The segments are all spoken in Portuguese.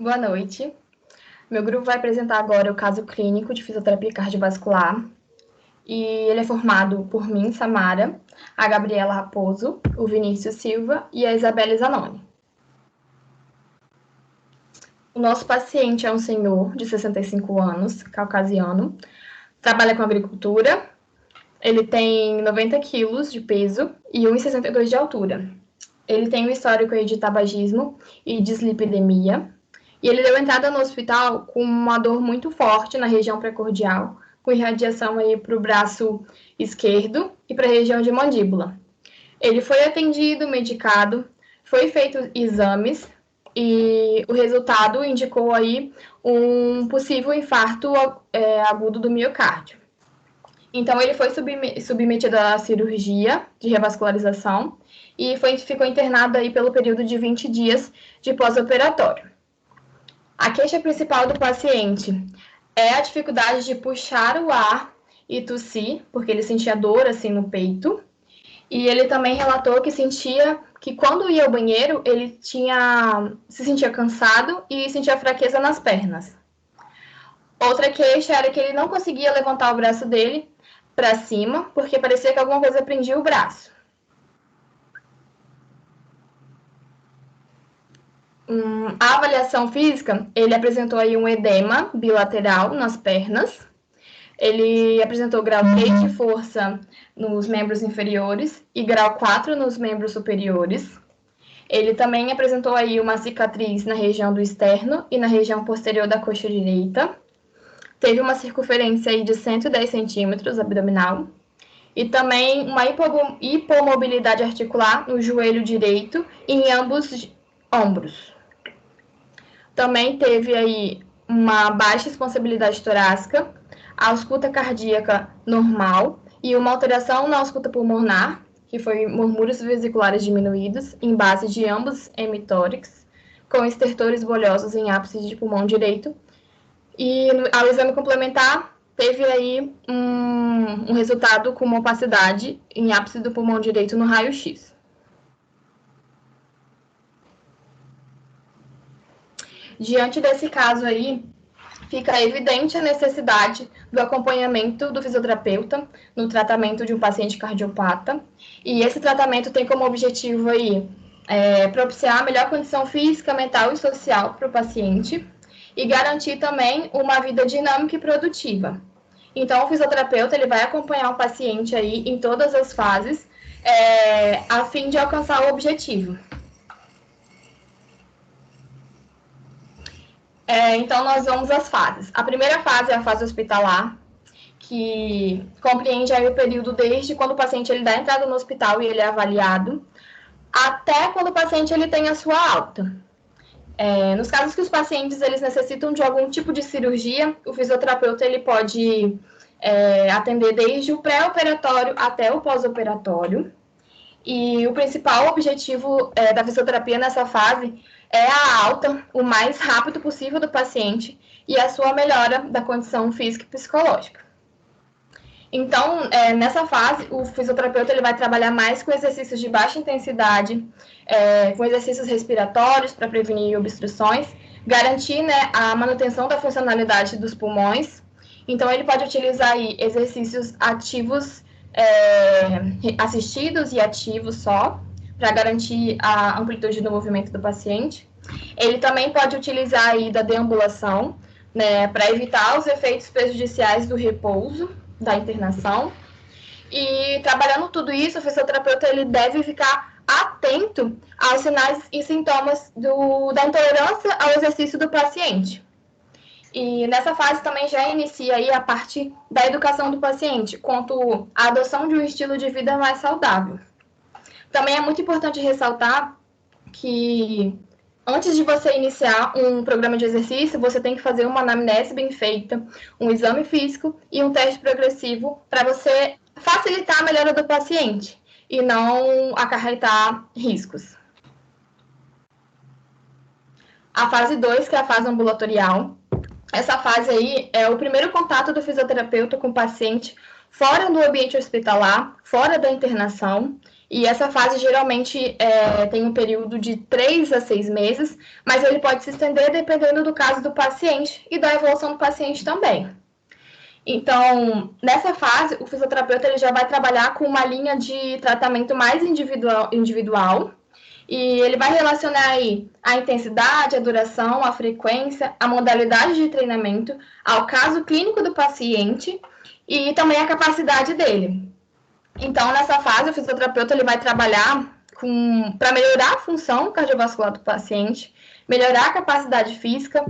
Boa noite. Meu grupo vai apresentar agora o caso clínico de fisioterapia cardiovascular. E ele é formado por mim, Samara, a Gabriela Raposo, o Vinícius Silva e a Isabela Zanoni. O nosso paciente é um senhor de 65 anos, caucasiano, trabalha com agricultura, ele tem 90 quilos de peso e 1,62 de altura. Ele tem um histórico aí de tabagismo e dislipidemia, e ele deu entrada no hospital com uma dor muito forte na região precordial, com irradiação aí para o braço esquerdo e para a região de mandíbula. Ele foi atendido, medicado, foi feito exames e o resultado indicou aí um possível infarto agudo do miocárdio. Então, ele foi submetido à cirurgia de revascularização e ficou internado aí pelo período de 20 dias de pós-operatório. A queixa principal do paciente é a dificuldade de puxar o ar e tossir, porque ele sentia dor assim no peito. E ele também relatou que sentia que quando ia ao banheiro, ele se sentia cansado e sentia fraqueza nas pernas. Outra queixa era que ele não conseguia levantar o braço dele para cima, porque parecia que alguma coisa prendia o braço. A avaliação física, ele apresentou aí um edema bilateral nas pernas, ele apresentou grau 3 de força nos membros inferiores e grau 4 nos membros superiores. Ele também apresentou aí uma cicatriz na região do externo e na região posterior da coxa direita. Teve uma circunferência aí de 110 centímetros abdominal. E também uma hipomobilidade articular no joelho direito e em ambos ombros. Também teve aí uma baixa expansibilidade torácica, a ausculta cardíaca normal e uma alteração na ausculta pulmonar, que foi murmúrios vesiculares diminuídos em base de ambos hemitórax, com estertores bolhosos em ápice de pulmão direito. E ao exame complementar, teve aí um resultado com uma opacidade em ápice do pulmão direito no raio-x. Diante desse caso aí, fica evidente a necessidade do acompanhamento do fisioterapeuta no tratamento de um paciente cardiopata. E esse tratamento tem como objetivo aí propiciar a melhor condição física, mental e social para o paciente e garantir também uma vida dinâmica e produtiva. Então, o fisioterapeuta ele vai acompanhar o paciente aí em todas as fases a fim de alcançar o objetivo. Então, nós vamos às fases. A primeira fase é a fase hospitalar, que compreende aí o período desde quando o paciente ele dá entrada no hospital e ele é avaliado, até quando o paciente ele tem a sua alta. Nos casos que os pacientes eles necessitam de algum tipo de cirurgia, o fisioterapeuta ele pode atender desde o pré-operatório até o pós-operatório. E o principal objetivo da fisioterapia nessa fase é a alta o mais rápido possível do paciente e a sua melhora da condição física e psicológica. Então, nessa fase, o fisioterapeuta ele vai trabalhar mais com exercícios de baixa intensidade, com exercícios respiratórios para prevenir obstruções, garantir a manutenção da funcionalidade dos pulmões. Então, ele pode utilizar aí exercícios ativos, assistidos e ativos só, para garantir a amplitude do movimento do paciente. Ele também pode utilizar aí da deambulação, para evitar os efeitos prejudiciais do repouso, da internação. E trabalhando tudo isso, o fisioterapeuta ele deve ficar atento aos sinais e sintomas da intolerância ao exercício do paciente. E nessa fase também já inicia aí a parte da educação do paciente, quanto à adoção de um estilo de vida mais saudável. Também é muito importante ressaltar que antes de você iniciar um programa de exercício, você tem que fazer uma anamnese bem feita, um exame físico e um teste progressivo para você facilitar a melhora do paciente e não acarretar riscos. A fase 2, que é a fase ambulatorial. Essa fase aí é o primeiro contato do fisioterapeuta com o paciente fora do ambiente hospitalar, fora da internação, E essa fase geralmente tem um período de 3 a 6 meses, mas ele pode se estender dependendo do caso do paciente e da evolução do paciente também. Então, nessa fase, o fisioterapeuta ele já vai trabalhar com uma linha de tratamento mais individual e ele vai relacionar aí a intensidade, a duração, a frequência, a modalidade de treinamento, ao caso clínico do paciente e também a capacidade dele. Então, nessa fase, o fisioterapeuta ele vai trabalhar para melhorar a função cardiovascular do paciente, melhorar a capacidade física,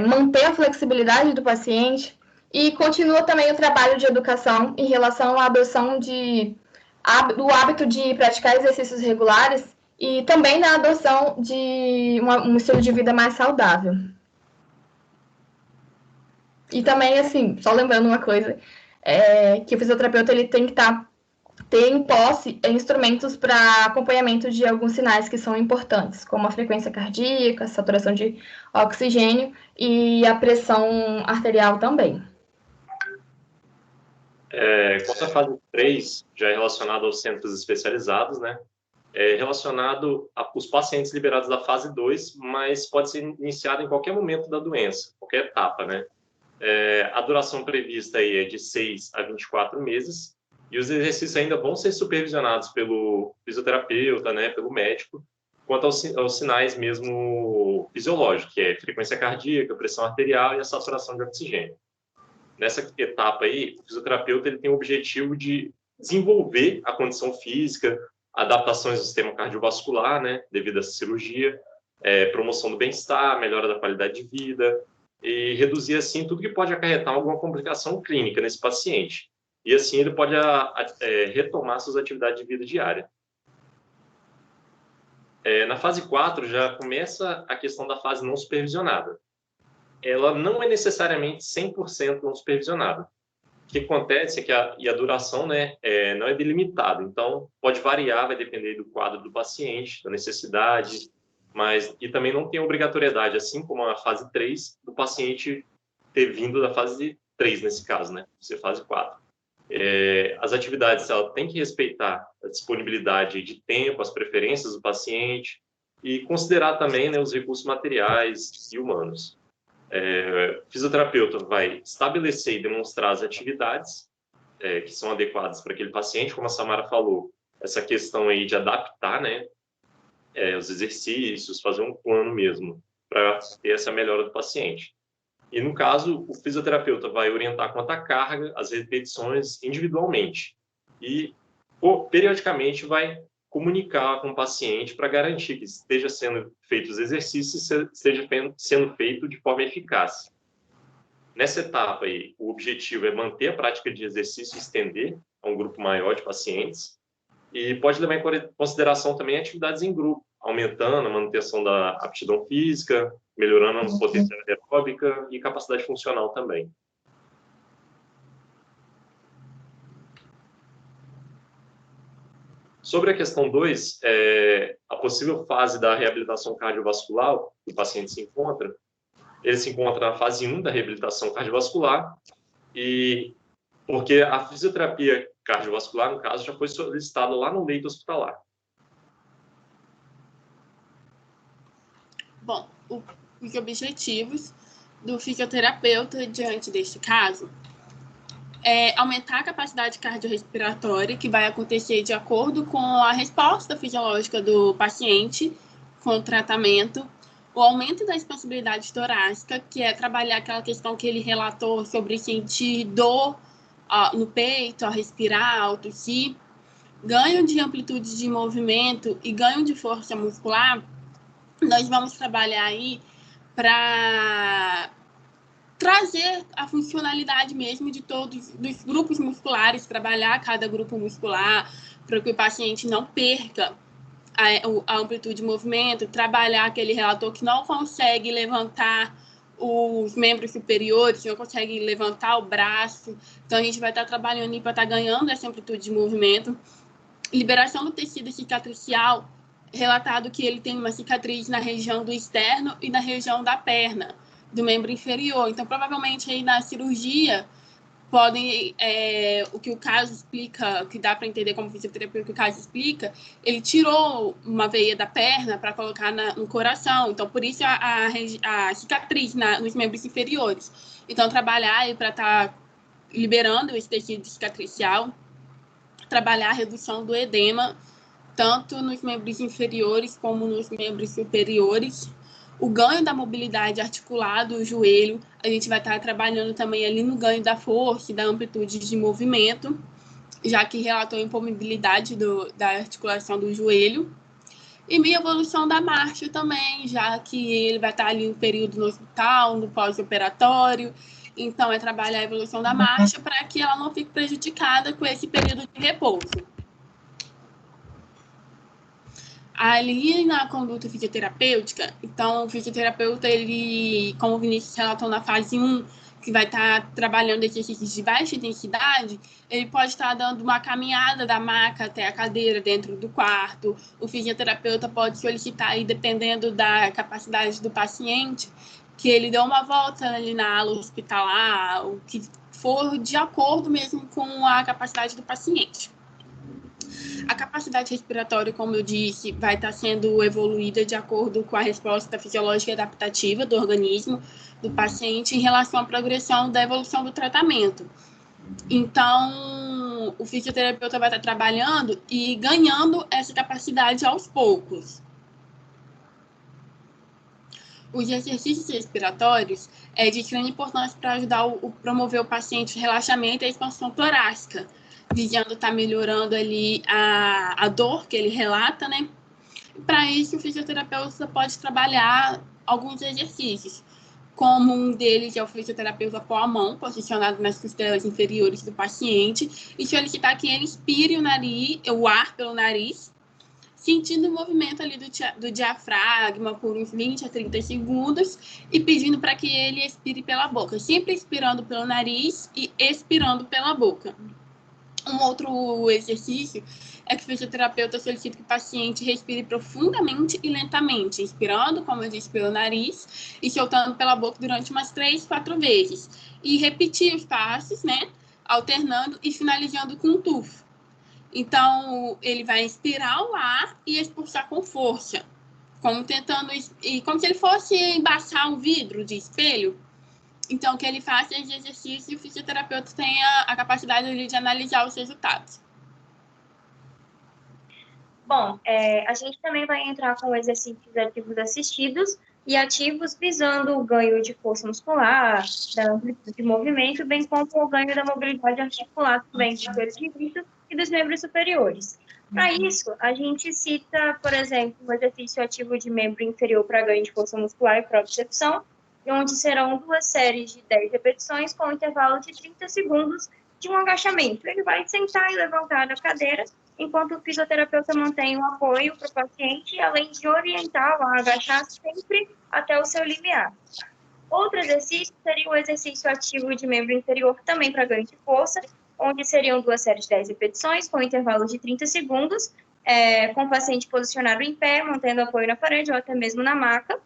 manter a flexibilidade do paciente e continua também o trabalho de educação em relação à adoção do hábito de praticar exercícios regulares e também na adoção de um estilo de vida mais saudável. E também, assim, só lembrando uma coisa, que o fisioterapeuta ele tem que ter em posse instrumentos para acompanhamento de alguns sinais que são importantes, como a frequência cardíaca, a saturação de oxigênio e a pressão arterial também. Quanto à fase 3, já é relacionado aos centros especializados, né? É relacionado aos pacientes liberados da fase 2, mas pode ser iniciado em qualquer momento da doença, qualquer etapa, né? A duração prevista aí é de 6 a 24 meses, e os exercícios ainda vão ser supervisionados pelo fisioterapeuta, né, pelo médico, quanto aos sinais mesmo fisiológicos, que é frequência cardíaca, pressão arterial e a saturação de oxigênio. Nessa etapa aí, o fisioterapeuta ele tem o objetivo de desenvolver a condição física, adaptações do sistema cardiovascular, né, devido a essa cirurgia, promoção do bem-estar, melhora da qualidade de vida e reduzir, assim, tudo que pode acarretar alguma complicação clínica nesse paciente. E, assim, ele pode retomar suas atividades de vida diária. Na fase 4, já começa a questão da fase não supervisionada. Ela não é necessariamente 100% não supervisionada. O que acontece é que a duração, né, não é delimitada, então pode variar, vai depender do quadro do paciente, da necessidade, e também não tem obrigatoriedade, assim como a fase 3, do paciente ter vindo da fase 3, nesse caso, né, ser fase 4. As atividades ela tem que respeitar a disponibilidade de tempo, as preferências do paciente e considerar também, né, os recursos materiais e humanos. O fisioterapeuta vai estabelecer e demonstrar as atividades que são adequadas para aquele paciente, como a Samara falou, essa questão aí de adaptar, né, os exercícios, fazer um plano mesmo para ter essa melhora do paciente. E, no caso, o fisioterapeuta vai orientar quanto à carga, as repetições individualmente e, periodicamente, vai comunicar com o paciente para garantir que esteja sendo feito os exercícios e esteja sendo feito de forma eficaz. Nessa etapa aí, o objetivo é manter a prática de exercício e estender a um grupo maior de pacientes e pode levar em consideração também atividades em grupo, aumentando a manutenção da aptidão física, melhorando a potência aeróbica e capacidade funcional também. Sobre a questão 2, a possível fase da reabilitação cardiovascular que o paciente se encontra, ele se encontra na fase 1 da reabilitação cardiovascular, e porque a fisioterapia cardiovascular, no caso, já foi solicitada lá no leito hospitalar. Bom, os objetivos do fisioterapeuta diante deste caso é aumentar a capacidade cardiorrespiratória, que vai acontecer de acordo com a resposta fisiológica do paciente com o tratamento, o aumento da expansibilidade torácica, que é trabalhar aquela questão que ele relatou sobre sentir dor no peito, ao respirar, ao tossir, ganho de amplitude de movimento e ganho de força muscular. Nós vamos trabalhar aí para trazer a funcionalidade mesmo de todos os grupos musculares, trabalhar cada grupo muscular para que o paciente não perca a amplitude de movimento, trabalhar aquele relator que não consegue levantar os membros superiores, não consegue levantar o braço. Então, a gente vai estar trabalhando aí para estar ganhando essa amplitude de movimento. Liberação do tecido cicatricial, relatado que ele tem uma cicatriz na região do externo e na região da perna, do membro inferior. Então, provavelmente, aí na cirurgia, podem, o que o caso explica, o que dá para entender como fisioterapia, o que o caso explica, ele tirou uma veia da perna para colocar no coração, então por isso a cicatriz nos membros inferiores. Então trabalhar para estar liberando esse tecido cicatricial, trabalhar a redução do edema, tanto nos membros inferiores como nos membros superiores. O ganho da mobilidade articular do joelho, a gente vai estar trabalhando também ali no ganho da força e da amplitude de movimento, já que relatou a impossibilidade da articulação do joelho. E minha evolução da marcha também, já que ele vai estar ali um período no hospital, no pós-operatório. Então, é trabalhar a evolução da marcha para que ela não fique prejudicada com esse período de repouso. Ali na conduta fisioterapêutica, então o fisioterapeuta, ele, como o Vinícius relatou na fase 1, que vai estar trabalhando exercícios de baixa intensidade, ele pode estar dando uma caminhada da maca até a cadeira dentro do quarto. O fisioterapeuta pode solicitar, aí, dependendo da capacidade do paciente, que ele dê uma volta ali na ala hospitalar, o que for de acordo mesmo com a capacidade do paciente. A capacidade respiratória, como eu disse, vai estar sendo evoluída de acordo com a resposta fisiológica e adaptativa do organismo do paciente em relação à progressão da evolução do tratamento. Então, o fisioterapeuta vai estar trabalhando e ganhando essa capacidade aos poucos. Os exercícios respiratórios é de grande importância para ajudar promover o paciente o relaxamento e a expansão torácica, visando estar melhorando ali a dor que ele relata, né? Para isso, o fisioterapeuta pode trabalhar alguns exercícios, como um deles é o fisioterapeuta pôr a mão posicionado nas costelas inferiores do paciente e solicitar que ele inspire o ar pelo nariz, sentindo o movimento ali do diafragma por uns 20 a 30 segundos e pedindo para que ele expire pela boca, sempre expirando pelo nariz e expirando pela boca. Um outro exercício é que o fisioterapeuta solicita que o paciente respire profundamente e lentamente, inspirando, como eu disse, pelo nariz e soltando pela boca durante umas 3, 4 vezes. E repetir os passos, né? Alternando e finalizando com um tufo. Então, ele vai inspirar o ar e expulsar com força, como se ele fosse embaçar um vidro de espelho. Então, que ele faça esse exercício e o fisioterapeuta tenha a capacidade de analisar os resultados. Bom, a gente também vai entrar com exercícios ativos assistidos e ativos visando o ganho de força muscular, da amplitude de movimento, bem como o ganho da mobilidade articular também dos joelhos e dos membros superiores. Para isso, a gente cita, por exemplo, o exercício ativo de membro inferior para ganho de força muscular e propriocepção, onde serão 2 séries de 10 repetições com um intervalo de 30 segundos de um agachamento. Ele vai sentar e levantar da cadeira, enquanto o fisioterapeuta mantém o apoio para o paciente, além de orientá-lo a agachar sempre até o seu limiar. Outro exercício seria o exercício ativo de membro inferior, também para ganho de força, onde seriam 2 séries de 10 repetições com um intervalo de 30 segundos, com o paciente posicionado em pé, mantendo apoio na parede ou até mesmo na maca,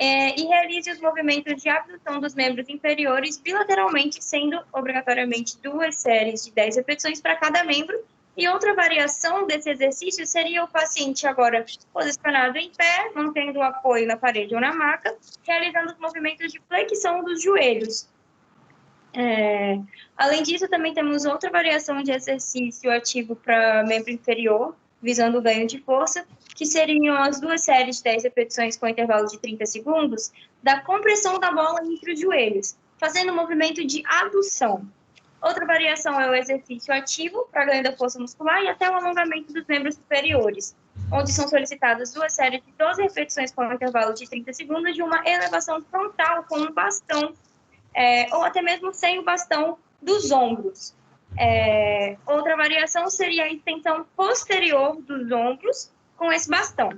e realize os movimentos de abdução dos membros inferiores bilateralmente, sendo obrigatoriamente 2 séries de 10 repetições para cada membro. E outra variação desse exercício seria o paciente agora posicionado em pé, mantendo o apoio na parede ou na maca, realizando os movimentos de flexão dos joelhos. Além disso, também temos outra variação de exercício ativo para membro inferior, visando o ganho de força, que seriam as 2 séries de 10 repetições com intervalo de 30 segundos, da compressão da bola entre os joelhos, fazendo o movimento de adução. Outra variação é o exercício ativo para ganho da força muscular e até o alongamento dos membros superiores, onde são solicitadas 2 séries de 12 repetições com intervalo de 30 segundos de uma elevação frontal com um bastão, ou até mesmo sem o bastão dos ombros. Outra variação seria a extensão posterior dos ombros com esse bastão.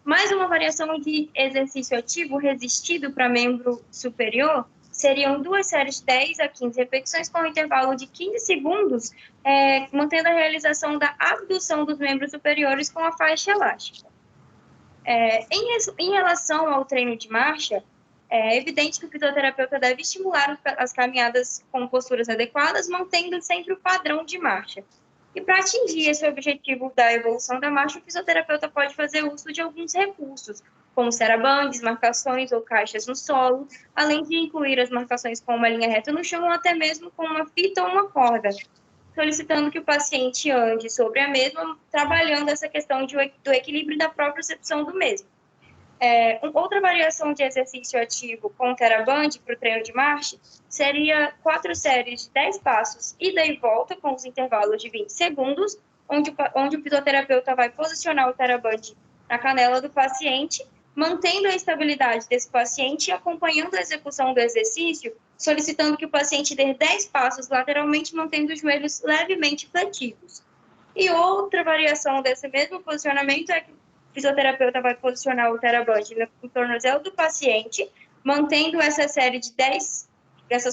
Mais uma variação de exercício ativo resistido para membro superior seriam 2 séries de 10 a 15 repetições com um intervalo de 15 segundos, mantendo a realização da abdução dos membros superiores com a faixa elástica. Em relação ao treino de marcha, É evidente que o fisioterapeuta deve estimular as caminhadas com posturas adequadas, mantendo sempre o padrão de marcha. E para atingir esse objetivo da evolução da marcha, o fisioterapeuta pode fazer uso de alguns recursos, como sarabandes, marcações ou caixas no solo, além de incluir as marcações com uma linha reta no chão ou até mesmo com uma fita ou uma corda, solicitando que o paciente ande sobre a mesma, trabalhando essa questão do equilíbrio e da propriocepção do mesmo. Outra variação de exercício ativo com o TheraBand para o treino de marcha seria 4 séries de 10 passos, ida e volta, com os intervalos de 20 segundos, onde o fisioterapeuta vai posicionar o TheraBand na canela do paciente, mantendo a estabilidade desse paciente e acompanhando a execução do exercício, solicitando que o paciente dê 10 passos lateralmente, mantendo os joelhos levemente flexíveis. E outra variação desse mesmo posicionamento é que o fisioterapeuta vai posicionar o TheraBand no tornozelo do paciente, mantendo essas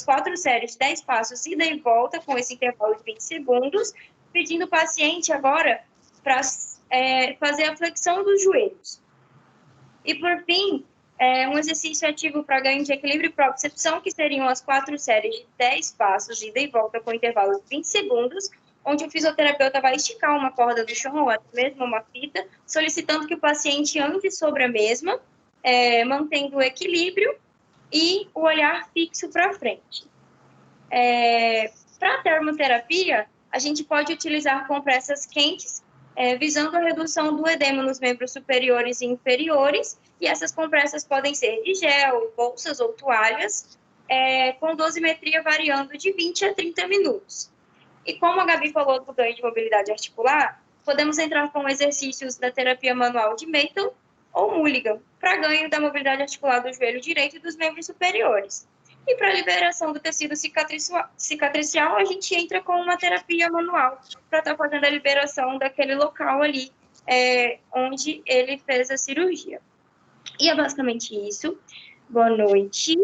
4 séries de 10 passos, ida e volta, com esse intervalo de 20 segundos, pedindo o paciente agora para fazer a flexão dos joelhos. E, por fim, um exercício ativo para ganho de equilíbrio e propriocepção, que seriam as 4 séries de 10 passos, ida e volta, com intervalo de 20 segundos, onde o fisioterapeuta vai esticar uma corda do chão ou até mesmo uma fita, solicitando que o paciente ande sobre a mesma, mantendo o equilíbrio e o olhar fixo para frente. Para a termoterapia, a gente pode utilizar compressas quentes, visando a redução do edema nos membros superiores e inferiores, e essas compressas podem ser de gel, bolsas ou toalhas, com dosimetria variando de 20 a 30 minutos. E como a Gabi falou do ganho de mobilidade articular, podemos entrar com exercícios da terapia manual de Maitland ou Mulligan, para ganho da mobilidade articular do joelho direito e dos membros superiores. E para a liberação do tecido cicatricial, a gente entra com uma terapia manual, para estar fazendo a liberação daquele local ali, onde ele fez a cirurgia. E é basicamente isso. Boa noite.